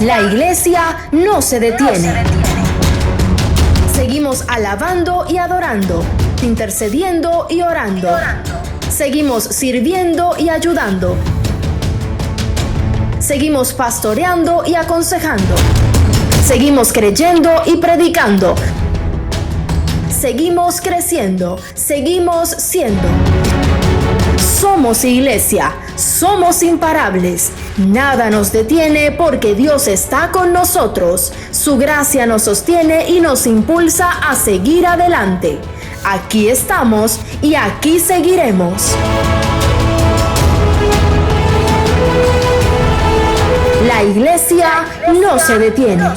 La iglesia no se detiene. Seguimos alabando y adorando, intercediendo y orando. Seguimos sirviendo y ayudando. Seguimos pastoreando y aconsejando. Seguimos creyendo y predicando. Seguimos creciendo. Seguimos siendo. Somos iglesia. Somos imparables. Nada nos detiene porque Dios está con nosotros. Su gracia nos sostiene y nos impulsa a seguir adelante. Aquí estamos y aquí seguiremos. La iglesia no se detiene.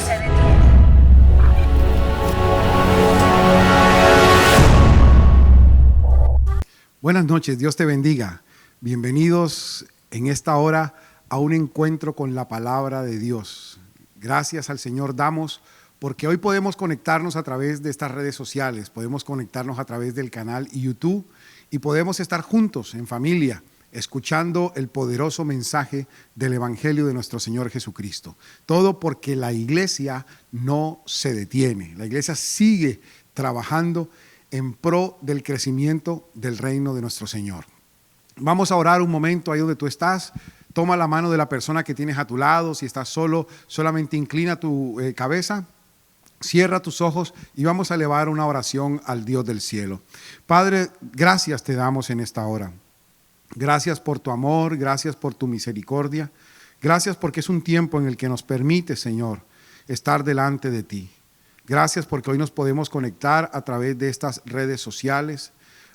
Buenas noches, Dios te bendiga. Bienvenidos en esta hora a un encuentro con la palabra de Dios. Gracias al Señor damos porque hoy podemos conectarnos a través de estas redes sociales, podemos conectarnos a través del canal YouTube y podemos estar juntos en familia, escuchando el poderoso mensaje del Evangelio de nuestro Señor Jesucristo. Todo porque la iglesia no se detiene. La iglesia sigue trabajando en pro del crecimiento del reino de nuestro Señor. Vamos a orar un momento ahí donde tú estás. Toma la mano de la persona que tienes a tu lado. Si estás solo, solamente inclina tu cabeza. Cierra tus ojos y vamos a elevar una oración al Dios del cielo. Padre, gracias te damos en esta hora. Gracias por tu amor, gracias por tu misericordia. Gracias porque es un tiempo en el que nos permite, Señor, estar delante de ti. Gracias porque hoy nos podemos conectar a través de estas redes sociales,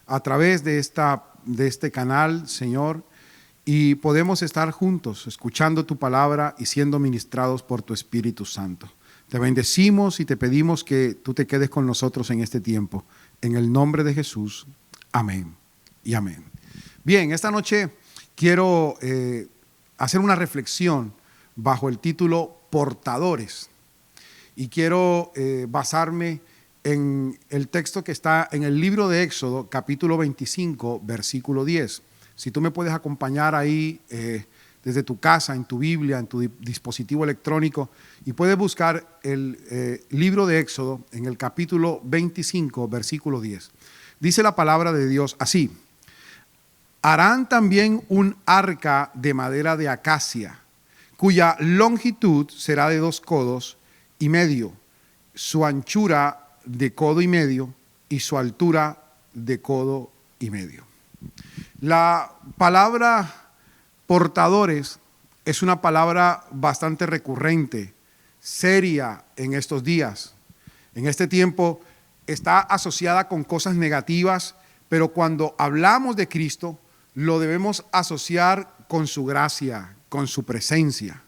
a través de este canal, Señor, y podemos estar juntos escuchando tu palabra y siendo ministrados por tu Espíritu Santo. Te bendecimos y te pedimos que tú te quedes con nosotros en este tiempo. En el nombre de Jesús, amén y amén. Bien, esta noche quiero hacer una reflexión bajo el título Portadores. Y quiero basarme en el texto que está en el libro de Éxodo, capítulo 25, versículo 10. Si tú me puedes acompañar ahí desde tu casa, en tu Biblia, en tu dispositivo electrónico, y puedes buscar el libro de Éxodo en el capítulo 25, versículo 10. Dice la palabra de Dios así: harán también un arca de madera de acacia, cuya longitud será de 2 codos y medio, su anchura de codo y medio y su altura de codo y medio. La palabra portadores es una palabra bastante recurrente, seria en estos días. En este tiempo está asociada con cosas negativas, pero cuando hablamos de Cristo, lo debemos asociar con su gracia, con su presencia.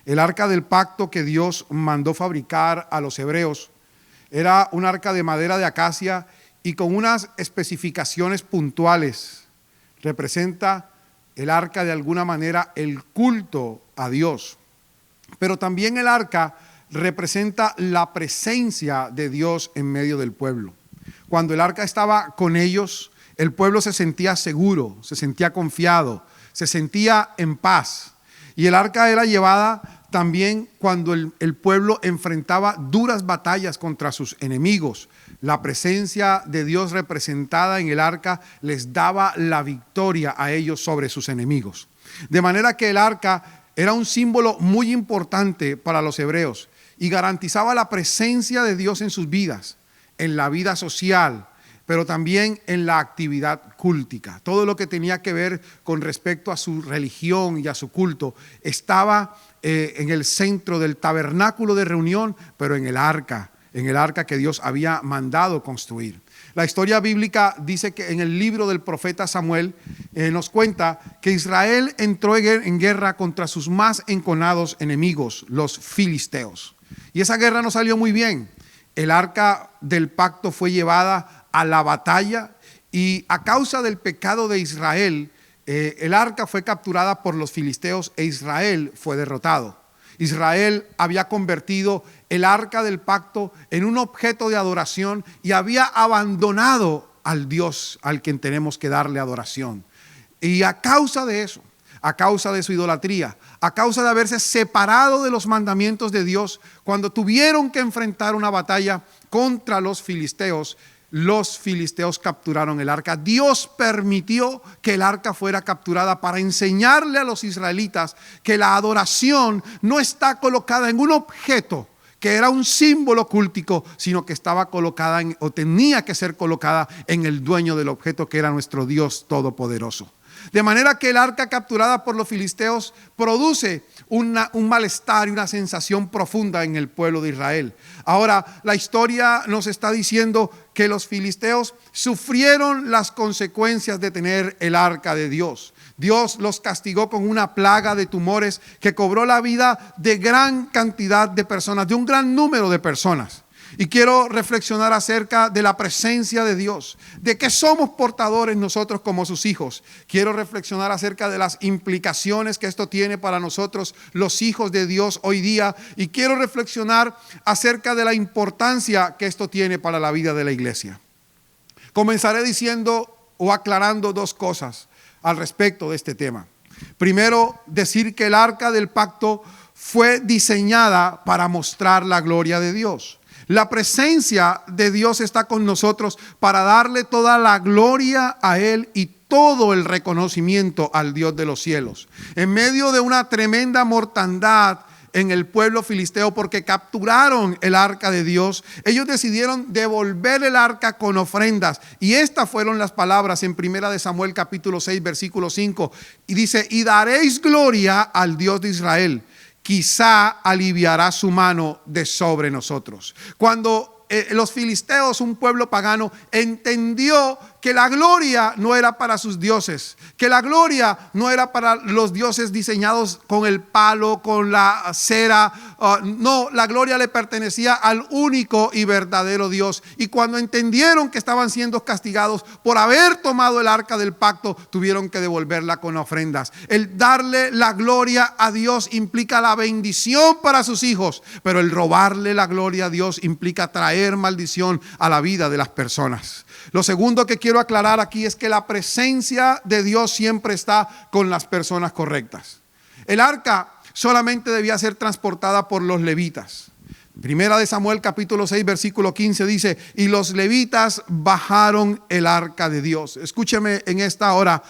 El arca del pacto que Dios mandó fabricar a los hebreos era un arca de madera de acacia y con unas especificaciones puntuales. Representa el arca de alguna manera el culto a Dios. Pero también el arca representa la presencia de Dios en medio del pueblo. Cuando el arca estaba con ellos, el pueblo se sentía seguro, se sentía confiado, se sentía en paz. Y el arca era llevada también cuando el pueblo enfrentaba duras batallas contra sus enemigos. La presencia de Dios representada en el arca les daba la victoria a ellos sobre sus enemigos. De manera que el arca era un símbolo muy importante para los hebreos y garantizaba la presencia de Dios en sus vidas, en la vida social, pero también en la actividad cúltica. Todo lo que tenía que ver con respecto a su religión y a su culto estaba en el centro del tabernáculo de reunión, pero en el arca que Dios había mandado construir. La historia bíblica dice que en el libro del profeta Samuel nos cuenta que Israel entró en guerra contra sus más enconados enemigos, los filisteos. Y esa guerra no salió muy bien. El arca del pacto fue llevada a la batalla y a causa del pecado de Israel, el arca fue capturada por los filisteos e Israel fue derrotado. Israel había convertido el arca del pacto en un objeto de adoración y había abandonado al Dios al quien tenemos que darle adoración. Y a causa de eso, a causa de su idolatría, a causa de haberse separado de los mandamientos de Dios, cuando tuvieron que enfrentar una batalla contra los filisteos capturaron el arca. Dios permitió que el arca fuera capturada para enseñarle a los israelitas que la adoración no está colocada en un objeto que era un símbolo cultico, sino que estaba colocada o tenía que ser colocada en el dueño del objeto, que era nuestro Dios todopoderoso. De manera que el arca capturada por los filisteos produce un malestar y una sensación profunda en el pueblo de Israel. Ahora, la historia nos está diciendo que los filisteos sufrieron las consecuencias de tener el arca de Dios. Dios los castigó con una plaga de tumores que cobró la vida de gran cantidad de personas, de un gran número de personas. Y quiero reflexionar acerca de la presencia de Dios, de que somos portadores nosotros como sus hijos. Quiero reflexionar acerca de las implicaciones que esto tiene para nosotros, los hijos de Dios hoy día. Y quiero reflexionar acerca de la importancia que esto tiene para la vida de la iglesia. Comenzaré diciendo o aclarando dos cosas al respecto de este tema. Primero, decir que el arca del pacto fue diseñada para mostrar la gloria de Dios. La presencia de Dios está con nosotros para darle toda la gloria a Él y todo el reconocimiento al Dios de los cielos. En medio de una tremenda mortandad en el pueblo filisteo, porque capturaron el arca de Dios, ellos decidieron devolver el arca con ofrendas. Y estas fueron las palabras en 1 Samuel capítulo 6 versículo 5. Y dice: y daréis gloria al Dios de Israel, quizá aliviará su mano de sobre nosotros. Cuando los filisteos, un pueblo pagano, entendió que la gloria no era para sus dioses, que la gloria no era para los dioses diseñados con el palo, con la cera. No, la gloria le pertenecía al único y verdadero Dios. Y cuando entendieron que estaban siendo castigados por haber tomado el arca del pacto, tuvieron que devolverla con ofrendas. El darle la gloria a Dios implica la bendición para sus hijos, pero el robarle la gloria a Dios implica traer maldición a la vida de las personas. Lo segundo que quiero aclarar aquí es que la presencia de Dios siempre está con las personas correctas. El arca solamente debía ser transportada por los levitas. Primera de Samuel capítulo 6 versículo 15 dice: y los levitas bajaron el arca de Dios. Escúcheme en esta hora,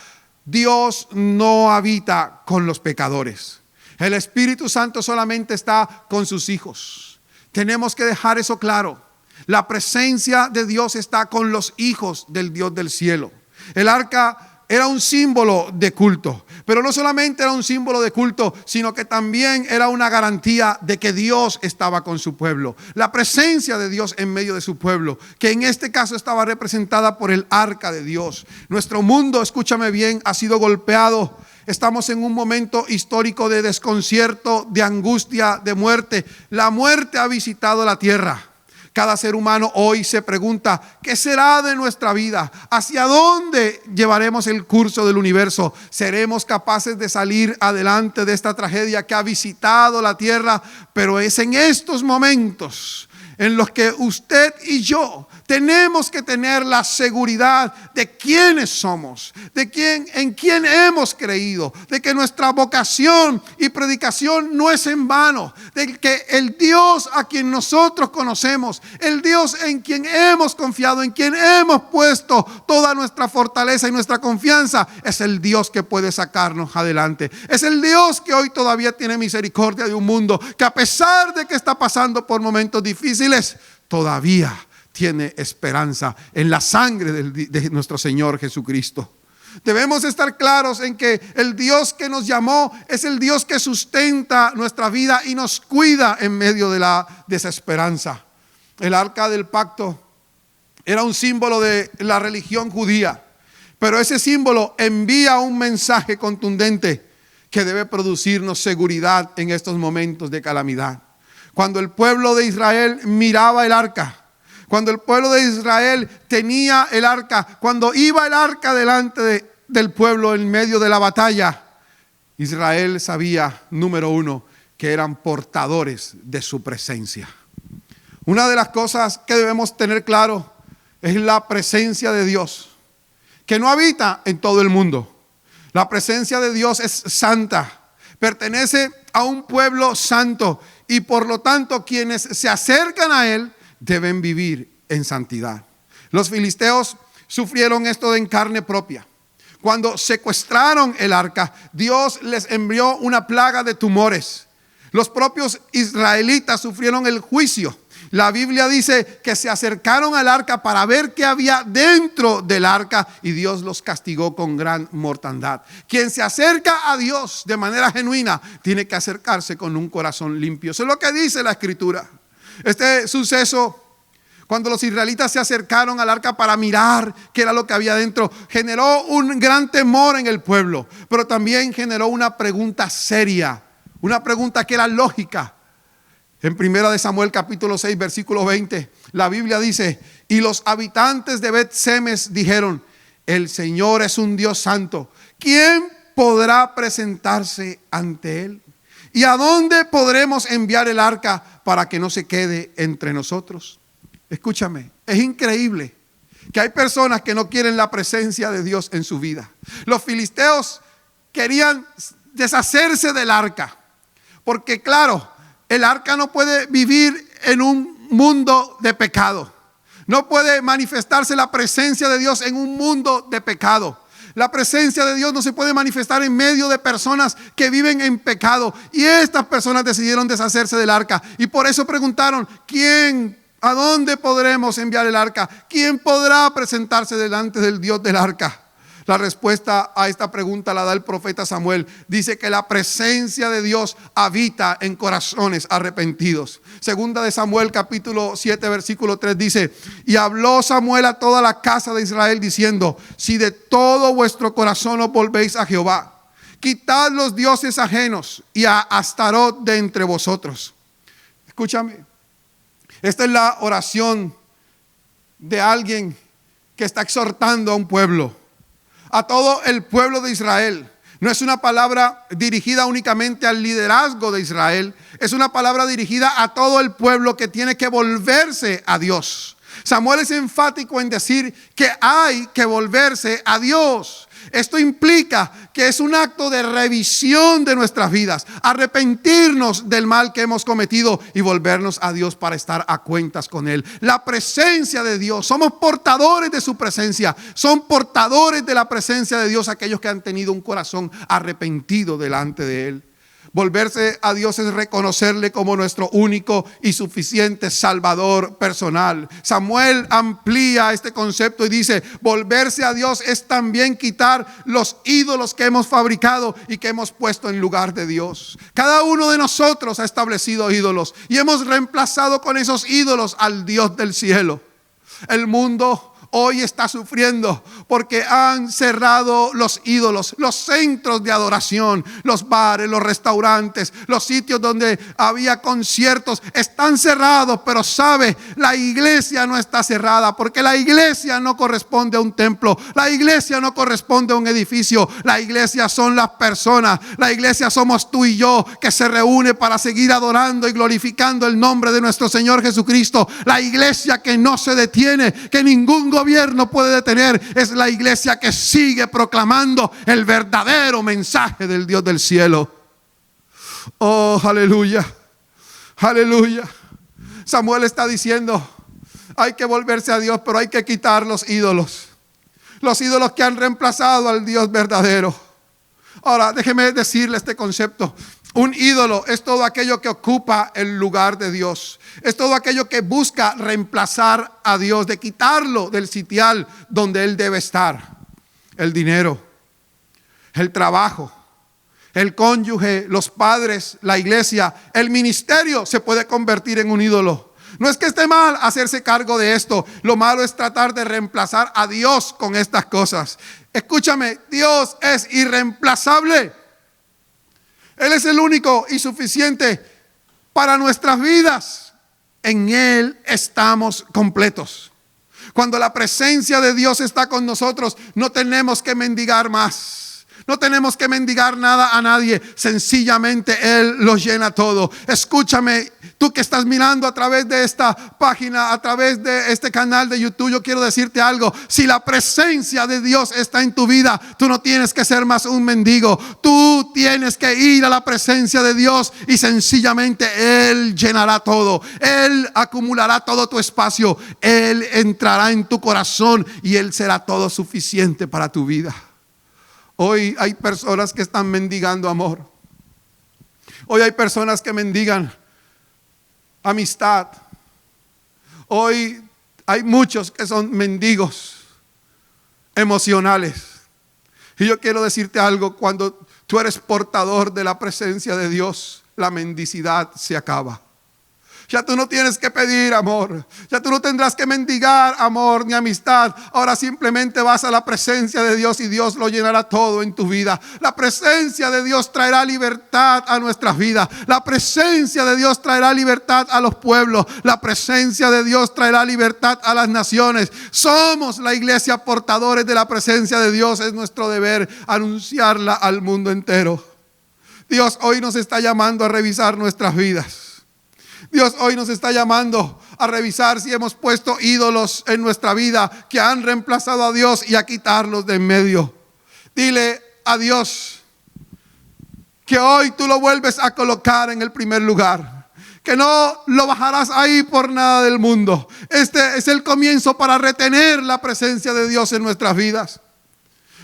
Dios no habita con los pecadores. El Espíritu Santo solamente está con sus hijos. Tenemos que dejar eso claro. La presencia de Dios está con los hijos del Dios del cielo. El arca era un símbolo de culto, pero no solamente era un símbolo de culto, sino que también era una garantía de que Dios estaba con su pueblo. La presencia de Dios en medio de su pueblo, que en este caso estaba representada por el arca de Dios. Nuestro mundo, escúchame bien, ha sido golpeado. Estamos en un momento histórico de desconcierto, de angustia, de muerte. La muerte ha visitado la tierra. Cada ser humano hoy se pregunta: ¿qué será de nuestra vida? ¿Hacia dónde llevaremos el curso del universo? ¿Seremos capaces de salir adelante de esta tragedia que ha visitado la tierra? Pero es en estos momentos en los que usted y yo tenemos que tener la seguridad de quiénes somos, en quién hemos creído, de que nuestra vocación y predicación no es en vano, de que el Dios a quien nosotros conocemos, el Dios en quien hemos confiado, en quien hemos puesto toda nuestra fortaleza y nuestra confianza, es el Dios que puede sacarnos adelante. Es el Dios que hoy todavía tiene misericordia de un mundo que, a pesar de que está pasando por momentos difíciles, todavía tiene esperanza en la sangre de nuestro Señor Jesucristo. Debemos estar claros en que el Dios que nos llamó es el Dios que sustenta nuestra vida y nos cuida en medio de la desesperanza. El arca del pacto era un símbolo de la religión judía, pero ese símbolo envía un mensaje contundente que debe producirnos seguridad en estos momentos de calamidad. Cuando el pueblo de Israel miraba el arca, cuando el pueblo de Israel tenía el arca, cuando iba el arca delante del pueblo en medio de la batalla, Israel sabía, número uno, que eran portadores de su presencia. Una de las cosas que debemos tener claro es la presencia de Dios, que no habita en todo el mundo. La presencia de Dios es santa, pertenece a un pueblo santo y por lo tanto quienes se acercan a Él deben vivir en santidad. Los filisteos sufrieron esto en carne propia. Cuando secuestraron el arca, Dios les envió una plaga de tumores. Los propios israelitas sufrieron el juicio. La Biblia dice que se acercaron al arca para ver qué había dentro del arca y Dios los castigó con gran mortandad. Quien se acerca a Dios de manera genuina tiene que acercarse con un corazón limpio. Eso es lo que dice la Escritura. Este suceso, cuando los israelitas se acercaron al arca para mirar qué era lo que había dentro, generó un gran temor en el pueblo, pero también generó una pregunta seria, una pregunta que era lógica. En 1 Samuel capítulo 6 versículo 20, la Biblia dice: y los habitantes de Bet-Semes dijeron: el Señor es un Dios santo, ¿quién podrá presentarse ante Él? ¿Y a dónde podremos enviar el arca para que no se quede entre nosotros? Escúchame, es increíble que hay personas que no quieren la presencia de Dios en su vida. Los filisteos querían deshacerse del arca, porque claro, el arca no puede vivir en un mundo de pecado. No puede manifestarse la presencia de Dios en un mundo de pecado. La presencia de Dios no se puede manifestar en medio de personas que viven en pecado. Y estas personas decidieron deshacerse del arca. Y por eso preguntaron: ¿a dónde podremos enviar el arca? ¿Quién podrá presentarse delante del Dios del arca? La respuesta a esta pregunta la da el profeta Samuel. Dice que la presencia de Dios habita en corazones arrepentidos. Segunda de Samuel capítulo 7 versículo 3 dice: y habló Samuel a toda la casa de Israel diciendo: si de todo vuestro corazón os volvéis a Jehová, quitad los dioses ajenos y a Astarot de entre vosotros. Escúchame, esta es la oración de alguien que está exhortando a un pueblo, a todo el pueblo de Israel. No es una palabra dirigida únicamente al liderazgo de Israel, es una palabra dirigida a todo el pueblo que tiene que volverse a Dios. Samuel es enfático en decir que hay que volverse a Dios. Esto implica que es un acto de revisión de nuestras vidas, arrepentirnos del mal que hemos cometido y volvernos a Dios para estar a cuentas con Él. La presencia de Dios, somos portadores de su presencia, son portadores de la presencia de Dios aquellos que han tenido un corazón arrepentido delante de Él. Volverse a Dios es reconocerle como nuestro único y suficiente Salvador personal. Samuel amplía este concepto y dice: volverse a Dios es también quitar los ídolos que hemos fabricado y que hemos puesto en lugar de Dios. Cada uno de nosotros ha establecido ídolos y hemos reemplazado con esos ídolos al Dios del cielo. El mundo hoy está sufriendo porque han cerrado los ídolos, los centros de adoración, los bares, los restaurantes, los sitios donde había conciertos están cerrados. Pero sabe, la iglesia no está cerrada, porque la iglesia no corresponde a un templo, la iglesia no corresponde a un edificio, la iglesia son las personas, la iglesia somos tú y yo, que se reúne para seguir adorando y glorificando el nombre de nuestro Señor Jesucristo. La iglesia que no se detiene, que ningún gobierno puede detener, es la iglesia que sigue proclamando el verdadero mensaje del Dios del cielo. Oh, aleluya, aleluya. Samuel está diciendo: hay que volverse a Dios, pero hay que quitar los ídolos que han reemplazado al Dios verdadero. Ahora, déjeme decirle este concepto. Un ídolo es todo aquello que ocupa el lugar de Dios. Es todo aquello que busca reemplazar a Dios, de quitarlo del sitial donde Él debe estar. El dinero, el trabajo, el cónyuge, los padres, la iglesia, el ministerio se puede convertir en un ídolo. No es que esté mal hacerse cargo de esto. Lo malo es tratar de reemplazar a Dios con estas cosas. Escúchame, Dios es irreemplazable. Él es el único y suficiente para nuestras vidas. En Él estamos completos. Cuando la presencia de Dios está con nosotros, no tenemos que mendigar más. No tenemos que mendigar nada a nadie, sencillamente Él lo llena todo. Escúchame, tú que estás mirando a través de esta página, a través de este canal de YouTube, yo quiero decirte algo. Si la presencia de Dios está en tu vida, tú no tienes que ser más un mendigo. Tú tienes que ir a la presencia de Dios y sencillamente Él llenará todo. Él acumulará todo tu espacio. Él entrará en tu corazón y Él será todo suficiente para tu vida. Hoy hay personas que están mendigando amor. Hoy hay personas que mendigan amistad. Hoy hay muchos que son mendigos emocionales. Y yo quiero decirte algo: cuando tú eres portador de la presencia de Dios, la mendicidad se acaba. Ya tú no tienes que pedir amor. Ya tú no tendrás que mendigar amor ni amistad. Ahora simplemente vas a la presencia de Dios y Dios lo llenará todo en tu vida. La presencia de Dios traerá libertad a nuestras vidas. La presencia de Dios traerá libertad a los pueblos. La presencia de Dios traerá libertad a las naciones. Somos la iglesia portadores de la presencia de Dios. Es nuestro deber anunciarla al mundo entero. Dios hoy nos está llamando a revisar nuestras vidas. Dios hoy nos está llamando a revisar si hemos puesto ídolos en nuestra vida que han reemplazado a Dios y a quitarlos de en medio. Dile a Dios que hoy tú lo vuelves a colocar en el primer lugar, que no lo bajarás ahí por nada del mundo. Este es el comienzo para retener la presencia de Dios en nuestras vidas.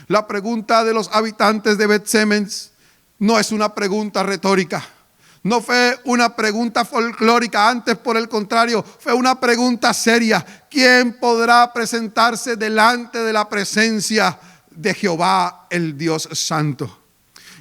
La pregunta de los habitantes de Bet-Semes no es una pregunta retórica. No fue una pregunta folclórica, antes por el contrario, fue una pregunta seria. ¿Quién podrá presentarse delante de la presencia de Jehová, el Dios Santo?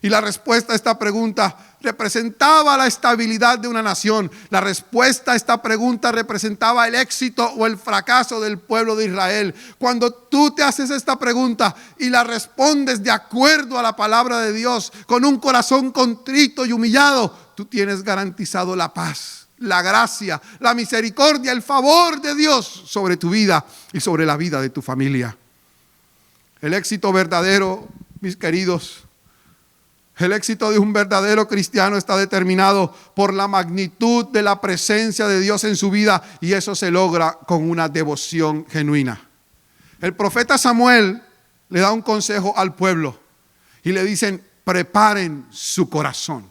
Y la respuesta a esta pregunta representaba la estabilidad de una nación. La respuesta a esta pregunta representaba el éxito o el fracaso del pueblo de Israel. Cuando tú te haces esta pregunta y la respondes de acuerdo a la palabra de Dios, con un corazón contrito y humillado, tú tienes garantizado la paz, la gracia, la misericordia, el favor de Dios sobre tu vida y sobre la vida de tu familia. El éxito verdadero, mis queridos, el éxito de un verdadero cristiano está determinado por la magnitud de la presencia de Dios en su vida, y eso se logra con una devoción genuina. El profeta Samuel le da un consejo al pueblo y le dicen: preparen su corazón.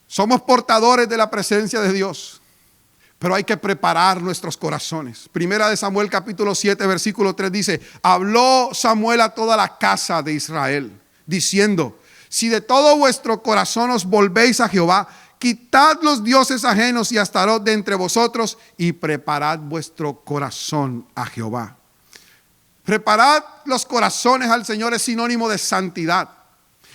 Somos portadores de la presencia de Dios, pero hay que preparar nuestros corazones. Primera de Samuel capítulo 7 versículo 3 dice: habló Samuel a toda la casa de Israel, diciendo: si de todo vuestro corazón os volvéis a Jehová, quitad los dioses ajenos y astarot de entre vosotros, y preparad vuestro corazón a Jehová. Preparad los corazones al Señor es sinónimo de santidad.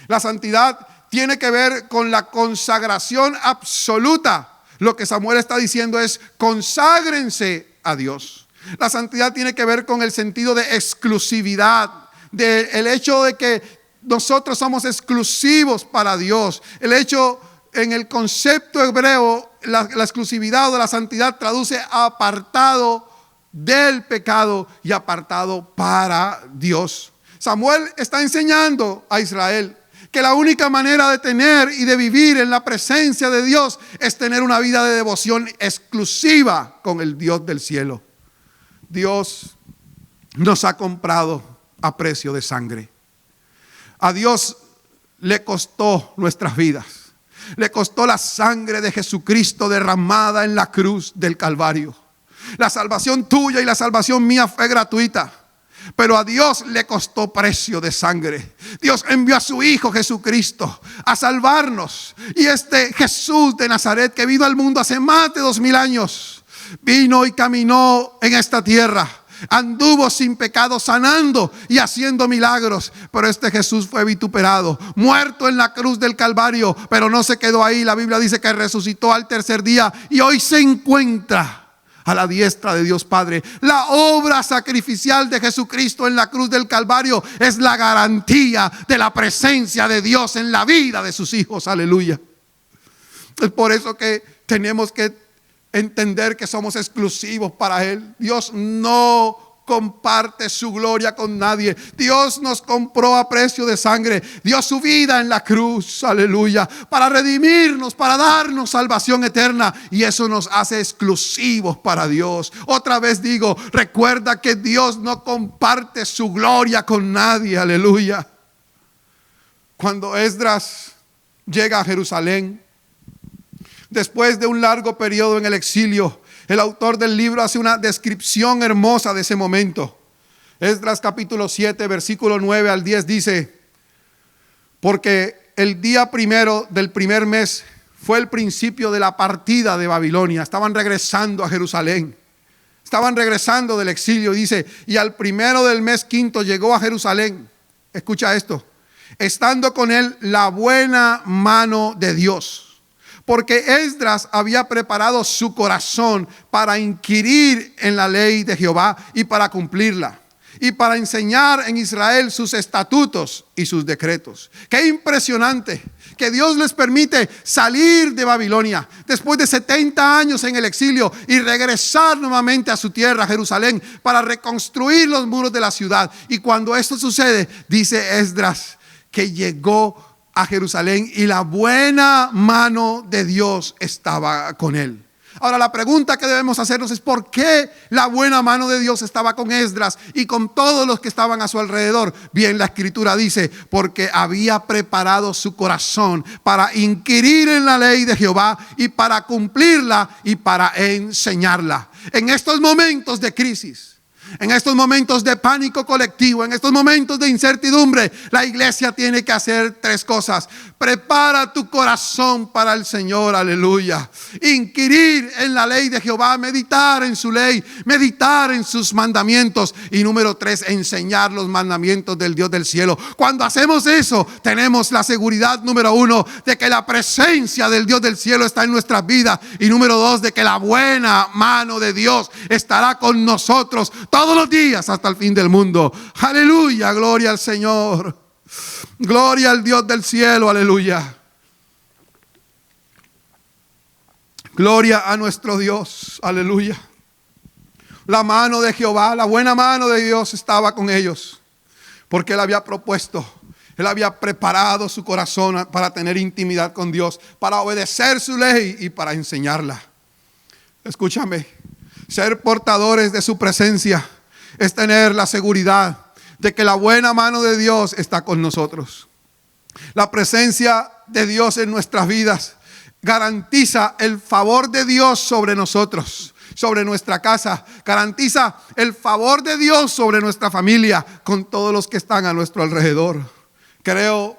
La santidad tiene que ver con la consagración absoluta. Lo que Samuel está diciendo es: conságrense a Dios. La santidad tiene que ver con el sentido de exclusividad, del hecho de que nosotros somos exclusivos para Dios. El hecho, en el concepto hebreo, la exclusividad o la santidad traduce apartado del pecado y apartado para Dios. Samuel está enseñando a Israel que la única manera de tener y de vivir en la presencia de Dios es tener una vida de devoción exclusiva con el Dios del cielo. Dios nos ha comprado a precio de sangre. A Dios le costó nuestras vidas. Le costó la sangre de Jesucristo derramada en la cruz del Calvario. La salvación tuya y la salvación mía fue gratuita, pero a Dios le costó precio de sangre. Dios envió a su Hijo Jesucristo a salvarnos. Y este Jesús de Nazaret, que vino al mundo hace más de 2000 años, vino y caminó en esta tierra. Anduvo sin pecado, sanando y haciendo milagros. Pero este Jesús fue vituperado, muerto en la cruz del Calvario. Pero no se quedó ahí. La Biblia dice que resucitó al tercer día y hoy se encuentra a la diestra de Dios Padre. La obra sacrificial de Jesucristo en la cruz del Calvario es la garantía de la presencia de Dios en la vida de sus hijos. Aleluya. Es por eso que tenemos que entender que somos exclusivos para Él. Dios no comparte su gloria con nadie. Dios nos compró a precio de sangre. Dio su vida en la cruz, aleluya, para redimirnos, para darnos salvación eterna. Y eso nos hace exclusivos para Dios. Otra vez digo, recuerda que Dios no comparte su gloria con nadie, aleluya. Cuando Esdras llega a Jerusalén, después de un largo periodo en el exilio, el autor del libro hace una descripción hermosa de ese momento. Esdras capítulo 7, versículo 9 al 10 dice: porque el día primero del primer mes fue el principio de la partida de Babilonia. Estaban regresando a Jerusalén. Estaban regresando del exilio. Dice, y al primero del mes quinto llegó a Jerusalén. Escucha esto. Estando con él la buena mano de Dios. Porque Esdras había preparado su corazón para inquirir en la ley de Jehová y para cumplirla, y para enseñar en Israel sus estatutos y sus decretos. Qué impresionante que Dios les permite salir de Babilonia después de 70 años en el exilio y regresar nuevamente a su tierra, Jerusalén, para reconstruir los muros de la ciudad. Y cuando esto sucede, dice Esdras que llegó a Jerusalén y la buena mano de Dios estaba con él. Ahora la pregunta que debemos hacernos es: ¿por qué la buena mano de Dios estaba con Esdras y con todos los que estaban a su alrededor? Bien, la escritura dice, porque había preparado su corazón para inquirir en la ley de Jehová y para cumplirla y para enseñarla. En estos momentos de crisis, en estos momentos de pánico colectivo, en estos momentos de incertidumbre, la iglesia tiene que hacer tres cosas. Prepara tu corazón para el Señor, aleluya. Inquirir en la ley de Jehová, meditar en su ley, meditar en sus mandamientos. Y número 3, enseñar los mandamientos del Dios del cielo. Cuando hacemos eso, tenemos la seguridad, número 1, de que la presencia del Dios del cielo está en nuestras vidas. Y número 2, de que la buena mano de Dios estará con nosotros todos los días hasta el fin del mundo. Aleluya, gloria al Señor. Gloria al Dios del cielo, aleluya. Gloria a nuestro Dios, aleluya. La mano de Jehová, la buena mano de Dios estaba con ellos, porque Él había propuesto, Él había preparado su corazón para tener intimidad con Dios, para obedecer su ley y para enseñarla. Escúchame, ser portadores de su presencia es tener la seguridad de que la buena mano de Dios está con nosotros. La presencia de Dios en nuestras vidas garantiza el favor de Dios sobre nosotros, sobre nuestra casa. Garantiza el favor de Dios sobre nuestra familia, con todos los que están a nuestro alrededor. Creo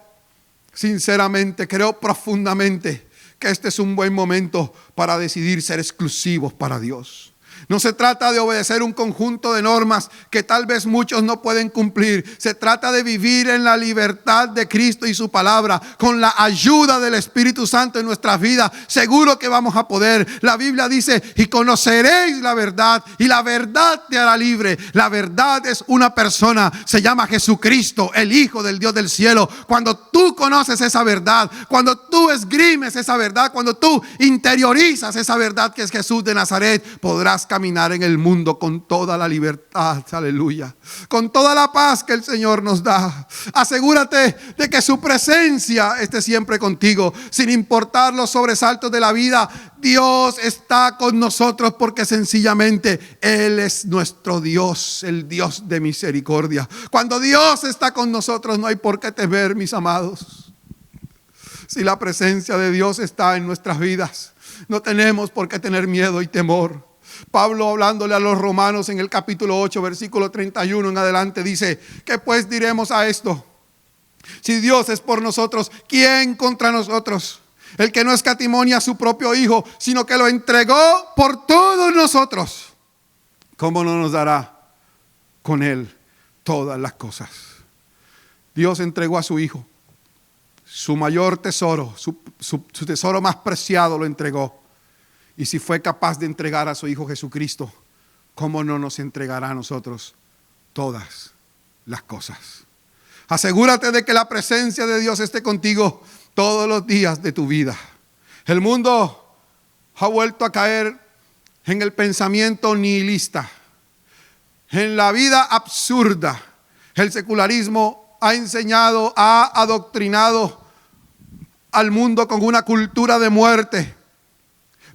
sinceramente, creo profundamente que este es un buen momento para decidir ser exclusivos para Dios. No se trata de obedecer un conjunto de normas que tal vez muchos no pueden cumplir. Se trata de vivir en la libertad de Cristo y su palabra, con la ayuda del Espíritu Santo en nuestras vidas. Seguro que vamos a poder. La Biblia dice, y conoceréis la verdad, y la verdad te hará libre. La verdad es una persona, se llama Jesucristo, el Hijo del Dios del cielo. Cuando tú conoces esa verdad, cuando tú esgrimes esa verdad, cuando tú interiorizas esa verdad que es Jesús de Nazaret, podrás caminar en el mundo con toda la libertad, aleluya, con toda la paz que el Señor nos da. Asegúrate de que su presencia esté siempre contigo, sin importar los sobresaltos de la vida. Dios está con nosotros porque sencillamente Él es nuestro Dios, el Dios de misericordia. Cuando Dios está con nosotros, no hay por qué temer, mis amados. Si la presencia de Dios está en nuestras vidas, no tenemos por qué tener miedo y temor. Pablo, hablándole a los romanos en el capítulo 8, versículo 31 en adelante, dice: ¿qué pues diremos a esto? Si Dios es por nosotros, ¿quién contra nosotros? El que no escatimó a su propio Hijo, sino que lo entregó por todos nosotros, ¿cómo no nos dará con Él todas las cosas? Dios entregó a su Hijo, su mayor tesoro, su tesoro más preciado lo entregó. Y si fue capaz de entregar a su Hijo Jesucristo, ¿cómo no nos entregará a nosotros todas las cosas? Asegúrate de que la presencia de Dios esté contigo todos los días de tu vida. El mundo ha vuelto a caer en el pensamiento nihilista. En la vida absurda, el secularismo ha enseñado, ha adoctrinado al mundo con una cultura de muerte.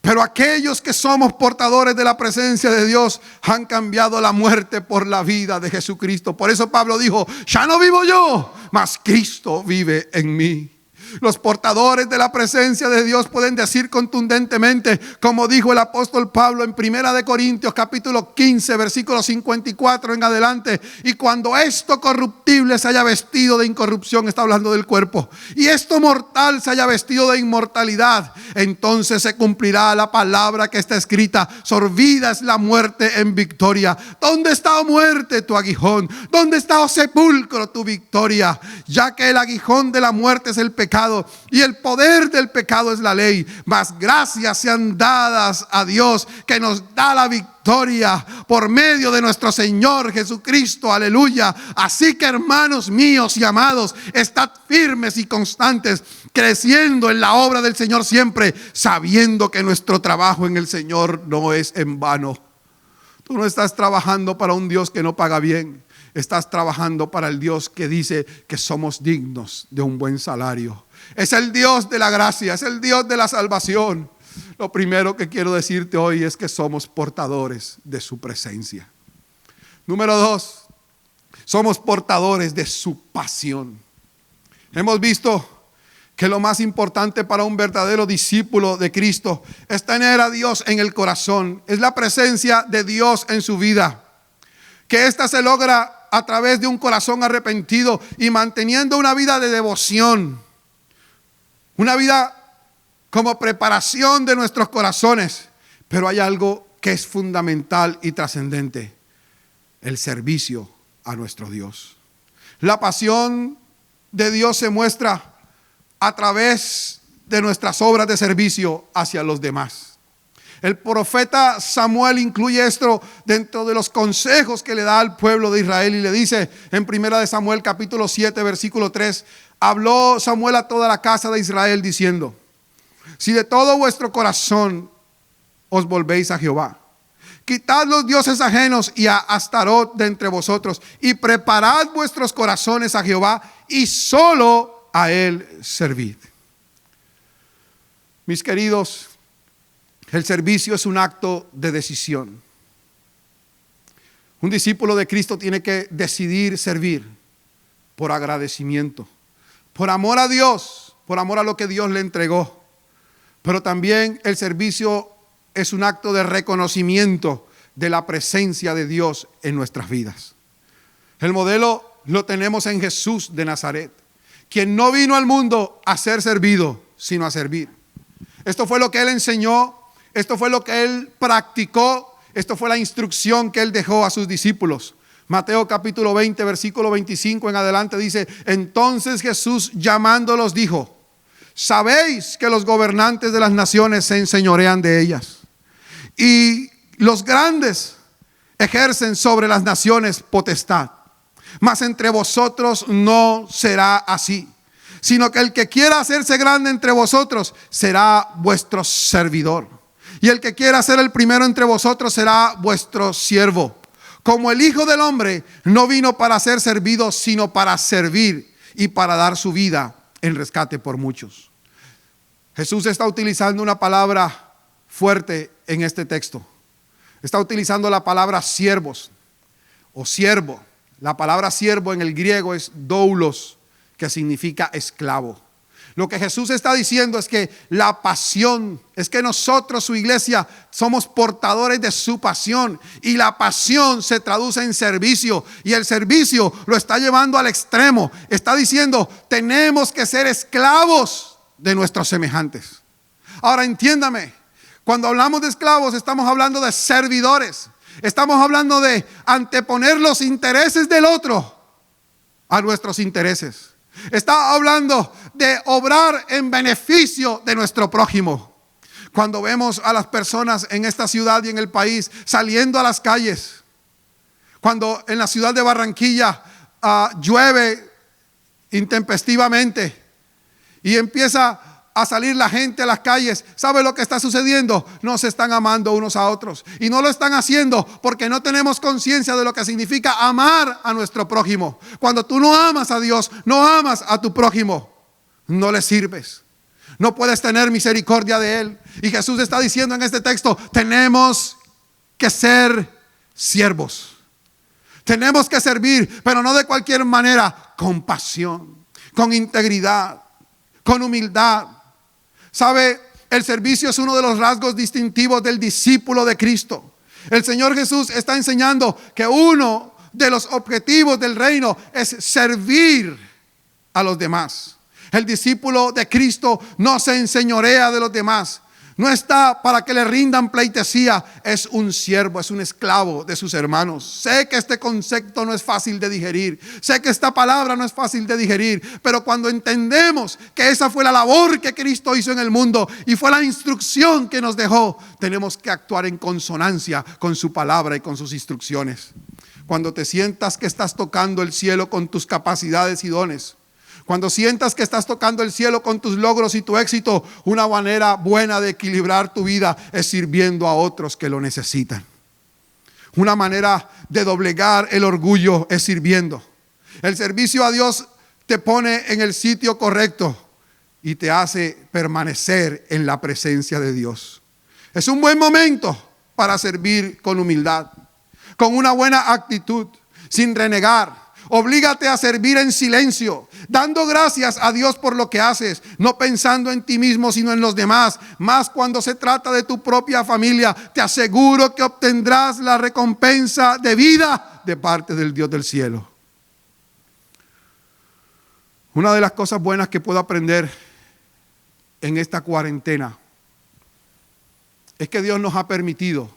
Pero aquellos que somos portadores de la presencia de Dios han cambiado la muerte por la vida de Jesucristo. Por eso Pablo dijo: ya no vivo yo, mas Cristo vive en mí. Los portadores de la presencia de Dios pueden decir contundentemente, como dijo el apóstol Pablo en 1 Corintios capítulo 15 versículo 54 en adelante: y cuando esto corruptible se haya vestido de incorrupción, está hablando del cuerpo, y esto mortal se haya vestido de inmortalidad, entonces se cumplirá la palabra que está escrita: sorbida es la muerte en victoria. ¿Dónde está, oh muerte, tu aguijón? ¿Dónde está, oh sepulcro, tu victoria? Ya que el aguijón de la muerte es el pecado, y el poder del pecado es la ley, mas gracias sean dadas a Dios, que nos da la victoria por medio de nuestro Señor Jesucristo. Aleluya. Así que, hermanos míos y amados, estad firmes y constantes, creciendo en la obra del Señor siempre, sabiendo que nuestro trabajo en el Señor no es en vano. Tú no estás trabajando para un Dios que no paga bien. Estás trabajando para el Dios que dice que somos dignos de un buen salario. Es el Dios de la gracia, es el Dios de la salvación. Lo primero que quiero decirte hoy es que somos portadores de su presencia. Número 2, somos portadores de su pasión. Hemos visto que lo más importante para un verdadero discípulo de Cristo es tener a Dios en el corazón. Es la presencia de Dios en su vida. Que ésta se logra a través de un corazón arrepentido y manteniendo una vida de devoción. Una vida como preparación de nuestros corazones. Pero hay algo que es fundamental y trascendente: el servicio a nuestro Dios. La pasión de Dios se muestra a través de nuestras obras de servicio hacia los demás. El profeta Samuel incluye esto dentro de los consejos que le da al pueblo de Israel y le dice en 1 Samuel capítulo 7 versículo 3: habló Samuel a toda la casa de Israel diciendo: si de todo vuestro corazón os volvéis a Jehová, quitad los dioses ajenos y a Astarot de entre vosotros, y preparad vuestros corazones a Jehová, y solo a él servid. Mis queridos, el servicio es un acto de decisión. Un discípulo de Cristo tiene que decidir servir por agradecimiento, por amor a Dios, por amor a lo que Dios le entregó. Pero también el servicio es un acto de reconocimiento de la presencia de Dios en nuestras vidas. El modelo lo tenemos en Jesús de Nazaret, quien no vino al mundo a ser servido, sino a servir. Esto fue lo que él enseñó. Esto fue lo que él practicó. Esto fue la instrucción que él dejó a sus discípulos. Mateo capítulo 20 versículo 25 en adelante dice: entonces Jesús llamándolos dijo: sabéis que los gobernantes de las naciones se enseñorean de ellas, y los grandes ejercen sobre las naciones potestad. Mas entre vosotros no será así, sino que el que quiera hacerse grande entre vosotros será vuestro servidor. Y el que quiera ser el primero entre vosotros será vuestro siervo. Como el Hijo del Hombre no vino para ser servido, sino para servir y para dar su vida en rescate por muchos. Jesús está utilizando una palabra fuerte en este texto. Está utilizando la palabra siervos o siervo. La palabra siervo en el griego es doulos, que significa esclavo. Lo que Jesús está diciendo es que la pasión, es que nosotros, su iglesia, somos portadores de su pasión, y la pasión se traduce en servicio, y el servicio lo está llevando al extremo. Está diciendo: tenemos que ser esclavos de nuestros semejantes. Ahora entiéndame, cuando hablamos de esclavos estamos hablando de servidores. Estamos hablando de anteponer los intereses del otro a nuestros intereses. Está hablando de obrar en beneficio de nuestro prójimo. Cuando vemos a las personas en esta ciudad y en el país saliendo a las calles, cuando en la ciudad de Barranquilla llueve intempestivamente y empieza a salir la gente a las calles, ¿sabe lo que está sucediendo? No se están amando unos a otros. Y no lo están haciendo porque no tenemos conciencia de lo que significa amar a nuestro prójimo. Cuando tú no amas a Dios, no amas a tu prójimo, no le sirves. No puedes tener misericordia de él. Y Jesús está diciendo en este texto, tenemos que ser siervos. Tenemos que servir, pero no de cualquier manera, con pasión, con integridad, con humildad. ¿Sabe? El servicio es uno de los rasgos distintivos del discípulo de Cristo. El Señor Jesús está enseñando que uno de los objetivos del reino es servir a los demás. El discípulo de Cristo no se enseñorea de los demás. No está para que le rindan pleitesía. Es un siervo, es un esclavo de sus hermanos. Sé que este concepto no es fácil de digerir. Sé que esta palabra no es fácil de digerir. Pero cuando entendemos que esa fue la labor que Cristo hizo en el mundo y fue la instrucción que nos dejó, tenemos que actuar en consonancia con su palabra y con sus instrucciones. Cuando te sientas que estás tocando el cielo con tus capacidades y dones, cuando sientas que estás tocando el cielo con tus logros y tu éxito, una manera buena de equilibrar tu vida es sirviendo a otros que lo necesitan. Una manera de doblegar el orgullo es sirviendo. El servicio a Dios te pone en el sitio correcto y te hace permanecer en la presencia de Dios. Es un buen momento para servir con humildad, con una buena actitud, sin renegar. Oblígate a servir en silencio, dando gracias a Dios por lo que haces, no pensando en ti mismo, sino en los demás. Más cuando se trata de tu propia familia, te aseguro que obtendrás la recompensa de vida de parte del Dios del cielo. Una de las cosas buenas que puedo aprender en esta cuarentena es que Dios nos ha permitido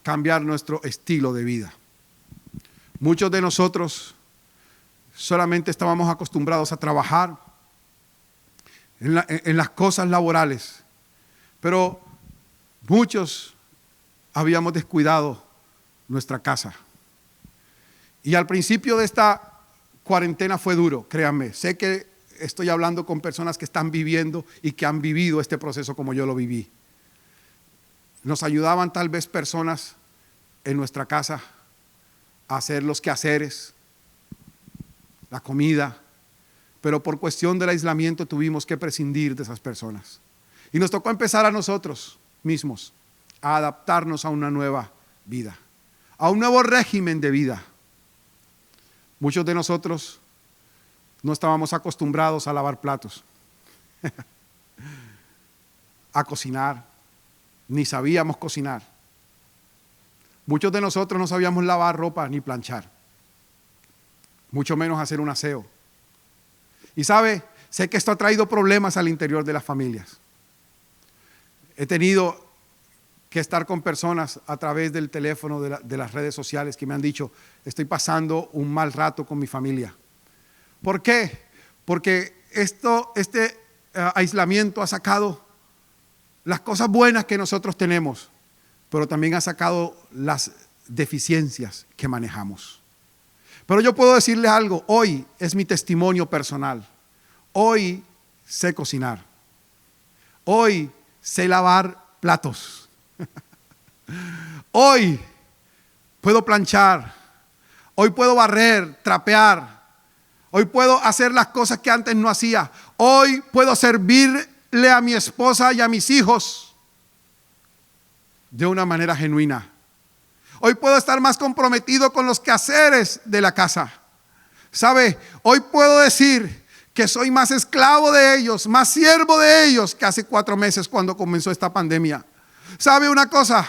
cambiar nuestro estilo de vida. Muchos de nosotros solamente estábamos acostumbrados a trabajar en las cosas laborales, pero muchos habíamos descuidado nuestra casa. Y al principio de esta cuarentena fue duro, créanme. Sé que estoy hablando con personas que están viviendo y que han vivido este proceso como yo lo viví. Nos ayudaban tal vez personas en nuestra casa a hacer los quehaceres, la comida, pero por cuestión del aislamiento tuvimos que prescindir de esas personas. Y nos tocó empezar a nosotros mismos a adaptarnos a una nueva vida, a un nuevo régimen de vida. Muchos de nosotros no estábamos acostumbrados a lavar platos, a cocinar, ni sabíamos cocinar. Muchos de nosotros no sabíamos lavar ropa ni planchar, mucho menos hacer un aseo. Y sabe, sé que esto ha traído problemas al interior de las familias. He tenido que estar con personas a través del teléfono, de las redes sociales, que me han dicho, estoy pasando un mal rato con mi familia. ¿Por qué? Porque este aislamiento ha sacado las cosas buenas que nosotros tenemos, pero también ha sacado las deficiencias que manejamos. Pero yo puedo decirles algo, hoy es mi testimonio personal. Hoy sé cocinar. Hoy sé lavar platos. Hoy puedo planchar. Hoy puedo barrer, trapear. Hoy puedo hacer las cosas que antes no hacía. Hoy puedo servirle a mi esposa y a mis hijos de una manera genuina. Hoy puedo estar más comprometido con los quehaceres de la casa. ¿Sabe? Hoy puedo decir que soy más esclavo de ellos, más siervo de ellos que hace 4 meses cuando comenzó esta pandemia. ¿Sabe una cosa?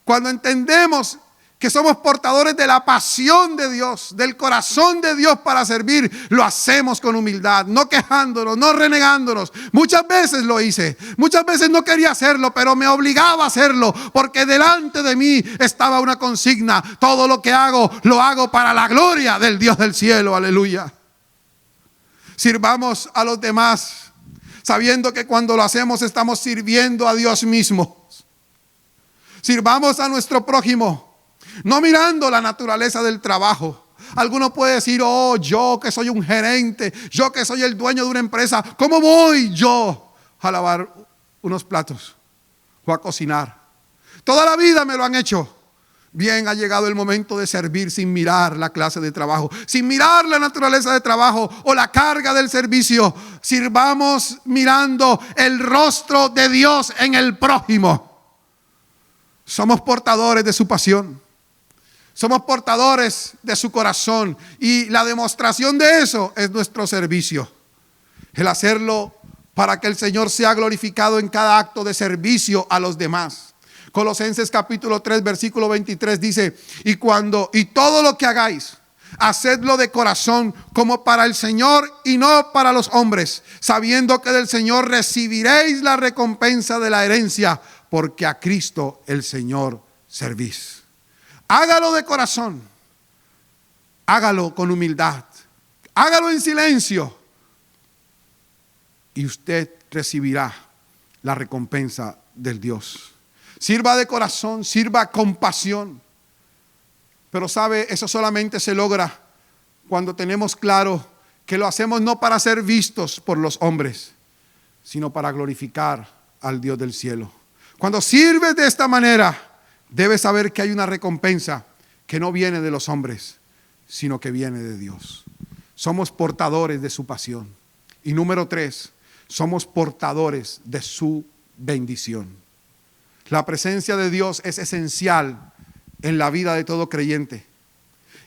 Cuando entendemos que somos portadores de la pasión de Dios, del corazón de Dios para servir, lo hacemos con humildad, no quejándonos, no renegándonos. Muchas veces lo hice, muchas veces no quería hacerlo, pero me obligaba a hacerlo, porque delante de mí estaba una consigna: todo lo que hago, lo hago para la gloria del Dios del cielo, aleluya. Sirvamos a los demás, sabiendo que cuando lo hacemos estamos sirviendo a Dios mismo. Sirvamos a nuestro prójimo, no mirando la naturaleza del trabajo. Alguno puede decir, oh, yo que soy un gerente, yo que soy el dueño de una empresa, ¿cómo voy yo a lavar unos platos o a cocinar. Toda la vida me lo han hecho. Bien, ha llegado el momento de servir sin mirar la clase de trabajo, sin mirar la naturaleza de trabajo o la carga del servicio. Sirvamos mirando el rostro de Dios en el prójimo. Somos portadores de su pasión. Somos portadores de su corazón. Y la demostración de eso es nuestro servicio. El hacerlo para que el Señor sea glorificado en cada acto de servicio a los demás. Colosenses capítulo 3 versículo 23 dice: y todo lo que hagáis, hacedlo de corazón como para el Señor y no para los hombres, sabiendo que del Señor recibiréis la recompensa de la herencia, porque a Cristo el Señor servís. Hágalo de corazón, hágalo con humildad, hágalo en silencio y usted recibirá la recompensa del Dios. Sirva de corazón, sirva con pasión. Pero sabe, eso solamente se logra cuando tenemos claro que lo hacemos no para ser vistos por los hombres, sino para glorificar al Dios del cielo. Cuando sirves de esta manera, debes saber que hay una recompensa que no viene de los hombres, sino que viene de Dios. Somos portadores de su pasión. Y número 3, somos portadores de su bendición. La presencia de Dios es esencial en la vida de todo creyente.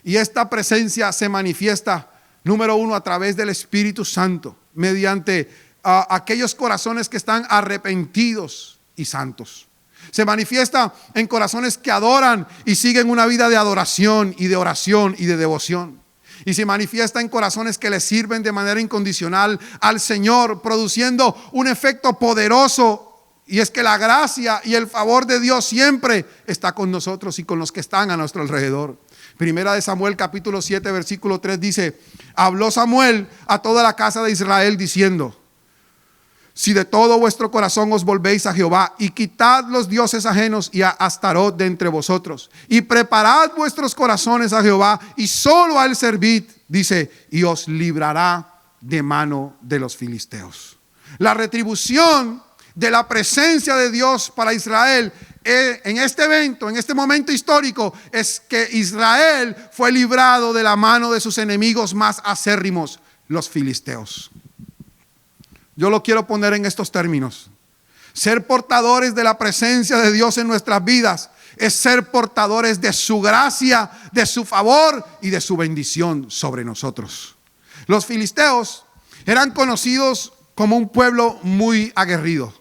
Y esta presencia se manifiesta, número 1, a través del Espíritu Santo, mediante aquellos corazones que están arrepentidos y santos. Se manifiesta en corazones que adoran y siguen una vida de adoración y de oración y de devoción. Y se manifiesta en corazones que le sirven de manera incondicional al Señor, produciendo un efecto poderoso. Y es que la gracia y el favor de Dios siempre está con nosotros y con los que están a nuestro alrededor. Primera de Samuel capítulo 7 versículo 3 dice: habló Samuel a toda la casa de Israel diciendo: si de todo vuestro corazón os volvéis a Jehová y quitad los dioses ajenos y a Astarot de entre vosotros y preparad vuestros corazones a Jehová y solo a él servid, dice, y os librará de mano de los filisteos. La retribución de la presencia de Dios para Israel en este evento, en este momento histórico, es que Israel fue librado de la mano de sus enemigos más acérrimos, los filisteos. Yo lo quiero poner en estos términos: ser portadores de la presencia de Dios en nuestras vidas es ser portadores de su gracia, de su favor y de su bendición sobre nosotros. Los filisteos eran conocidos como un pueblo muy aguerrido.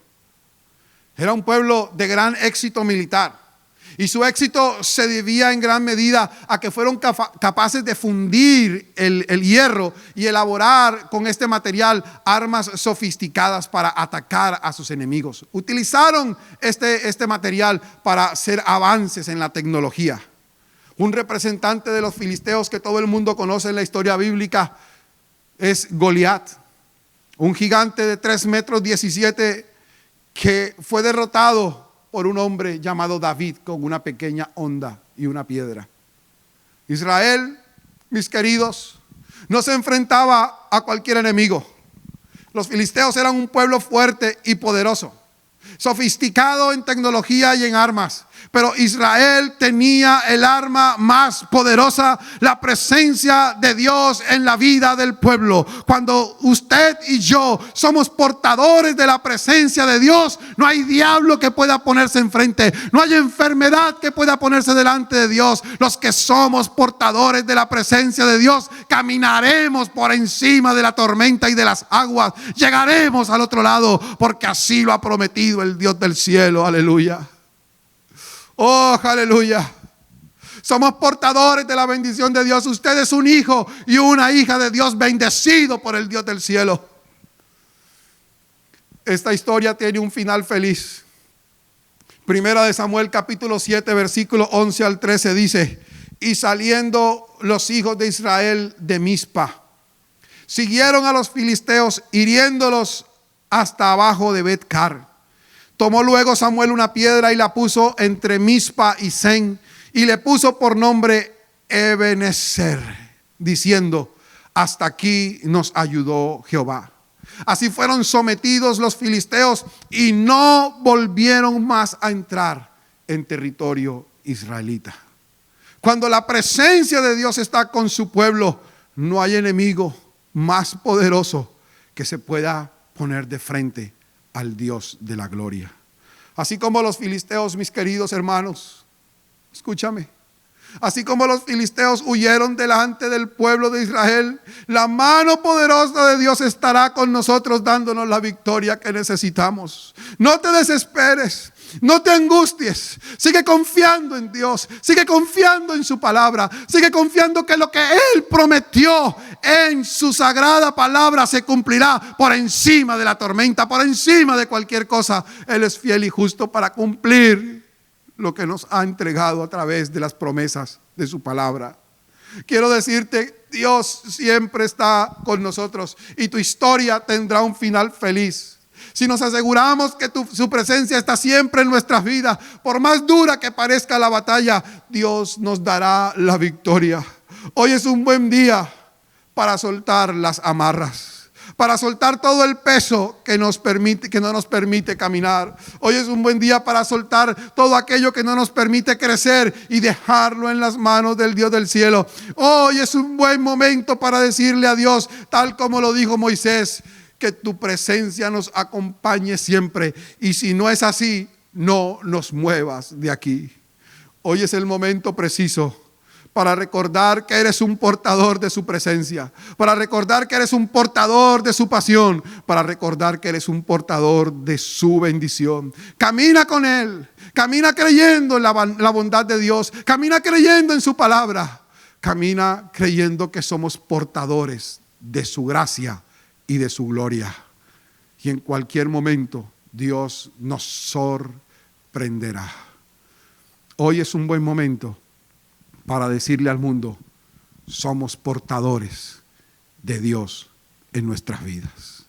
Era un pueblo de gran éxito militar. Y su éxito se debía en gran medida a que fueron capaces de fundir el hierro y elaborar con este material armas sofisticadas para atacar a sus enemigos. Utilizaron este material para hacer avances en la tecnología. Un representante de los filisteos que todo el mundo conoce en la historia bíblica es Goliat, un gigante de 3,17 metros que fue derrotado por un hombre llamado David con una pequeña honda y una piedra. Israel, mis queridos, no se enfrentaba a cualquier enemigo. Los filisteos eran un pueblo fuerte y poderoso, sofisticado en tecnología y en armas. Pero Israel tenía el arma más poderosa, la presencia de Dios en la vida del pueblo. Cuando usted y yo somos portadores de la presencia de Dios, no hay diablo que pueda ponerse enfrente, no hay enfermedad que pueda ponerse delante de Dios. Los que somos portadores de la presencia de Dios, caminaremos por encima de la tormenta y de las aguas, llegaremos al otro lado, porque así lo ha prometido el Dios del cielo. Aleluya. Oh, aleluya. Somos portadores de la bendición de Dios. Usted es un hijo y una hija de Dios, bendecido por el Dios del cielo. Esta historia tiene un final feliz. Primera de Samuel capítulo 7 versículo 11 al 13 dice: y saliendo los hijos de Israel de Mizpa, siguieron a los filisteos, hiriéndolos hasta abajo de Bet-car. Tomó luego Samuel una piedra y la puso entre Mizpa y Sen, y le puso por nombre Ebenezer, diciendo: hasta aquí nos ayudó Jehová. Así fueron sometidos los filisteos y no volvieron más a entrar en territorio israelita. Cuando la presencia de Dios está con su pueblo, no hay enemigo más poderoso que se pueda poner de frente al Dios de la gloria. Así como los filisteos, mis queridos hermanos, escúchame. Así como los filisteos huyeron delante del pueblo de Israel, la mano poderosa de Dios estará con nosotros dándonos la victoria que necesitamos. No te desesperes, no te angusties, sigue confiando en Dios, sigue confiando en su palabra, sigue confiando que lo que Él prometió en su sagrada palabra se cumplirá por encima de la tormenta, por encima de cualquier cosa. Él es fiel y justo para cumplir lo que nos ha entregado a través de las promesas de su palabra. Quiero decirte, Dios siempre está con nosotros y tu historia tendrá un final feliz. Si nos aseguramos que su presencia está siempre en nuestras vidas, por más dura que parezca la batalla, Dios nos dará la victoria. Hoy es un buen día para soltar las amarras, para soltar todo el peso que no nos permite caminar. Hoy es un buen día para soltar todo aquello que no nos permite crecer y dejarlo en las manos del Dios del cielo. Hoy es un buen momento para decirle a Dios, tal como lo dijo Moisés, que tu presencia nos acompañe siempre. Y si no es así, no nos muevas de aquí. Hoy es el momento preciso para recordar que eres un portador de su presencia, para recordar que eres un portador de su pasión, para recordar que eres un portador de su bendición. Camina con Él, camina creyendo en la bondad de Dios, camina creyendo en su palabra, camina creyendo que somos portadores de su gracia y de su gloria. Y en cualquier momento Dios nos sorprenderá. Hoy es un buen momento para decirle al mundo, somos portadores de Dios en nuestras vidas.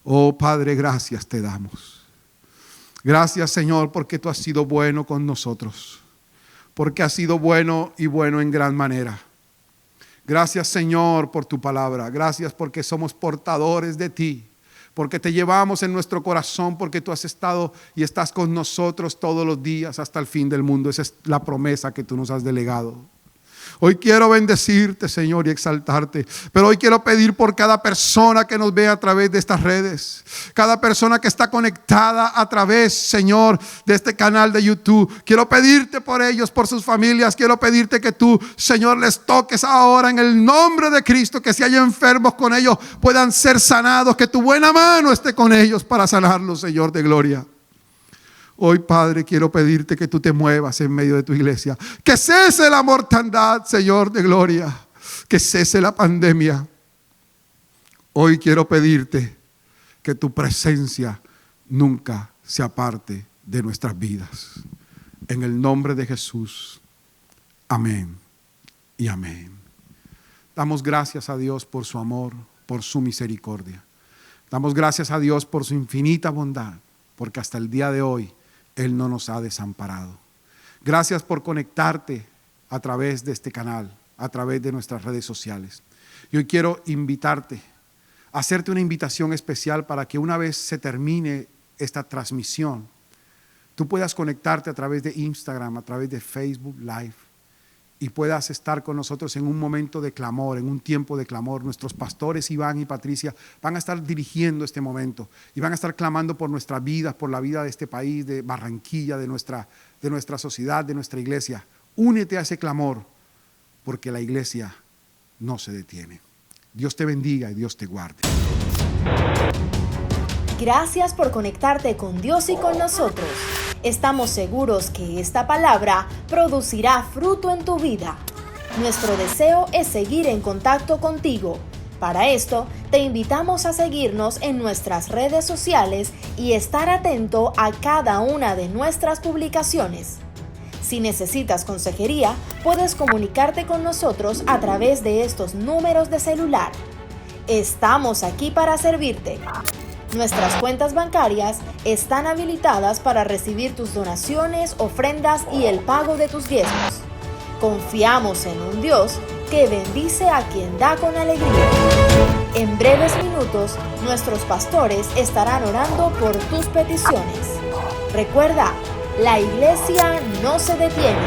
Oh Padre, gracias te damos. Gracias, Señor, porque tú has sido bueno con nosotros, porque has sido bueno y bueno en gran manera. Gracias, Señor, por tu palabra. Gracias porque somos portadores de ti, porque te llevamos en nuestro corazón, porque tú has estado y estás con nosotros todos los días hasta el fin del mundo. Esa es la promesa que tú nos has delegado. Hoy quiero bendecirte, Señor, y exaltarte, pero hoy quiero pedir por cada persona que nos ve a través de estas redes, cada persona que está conectada a través, Señor, de este canal de YouTube. Quiero pedirte por ellos, por sus familias. Quiero pedirte que tú, Señor, les toques ahora en el nombre de Cristo, que si hay enfermos con ellos puedan ser sanados, que tu buena mano esté con ellos para sanarlos, Señor de gloria. Hoy, Padre, quiero pedirte que tú te muevas en medio de tu iglesia. Que cese la mortandad, Señor de gloria. Que cese la pandemia. Hoy quiero pedirte que tu presencia nunca se aparte de nuestras vidas. En el nombre de Jesús. Amén y amén. Damos gracias a Dios por su amor, por su misericordia. Damos gracias a Dios por su infinita bondad, porque hasta el día de hoy Él no nos ha desamparado. Gracias por conectarte a través de este canal, a través de nuestras redes sociales. Y hoy quiero invitarte, a hacerte una invitación especial para que una vez se termine esta transmisión, tú puedas conectarte a través de Instagram, a través de Facebook Live, y puedas estar con nosotros en un momento de clamor, en un tiempo de clamor. Nuestros pastores Iván y Patricia van a estar dirigiendo este momento y van a estar clamando por nuestra vida, por la vida de este país, de Barranquilla, de nuestra sociedad, de nuestra iglesia. Únete a ese clamor, porque la iglesia no se detiene. Dios te bendiga y Dios te guarde. Gracias por conectarte con Dios y con nosotros. Estamos seguros que esta palabra producirá fruto en tu vida. Nuestro deseo es seguir en contacto contigo. Para esto, te invitamos a seguirnos en nuestras redes sociales y estar atento a cada una de nuestras publicaciones. Si necesitas consejería, puedes comunicarte con nosotros a través de estos números de celular. Estamos aquí para servirte. Nuestras cuentas bancarias están habilitadas para recibir tus donaciones, ofrendas y el pago de tus diezmos. Confiamos en un Dios que bendice a quien da con alegría. En breves minutos, nuestros pastores estarán orando por tus peticiones. Recuerda, la iglesia no se detiene.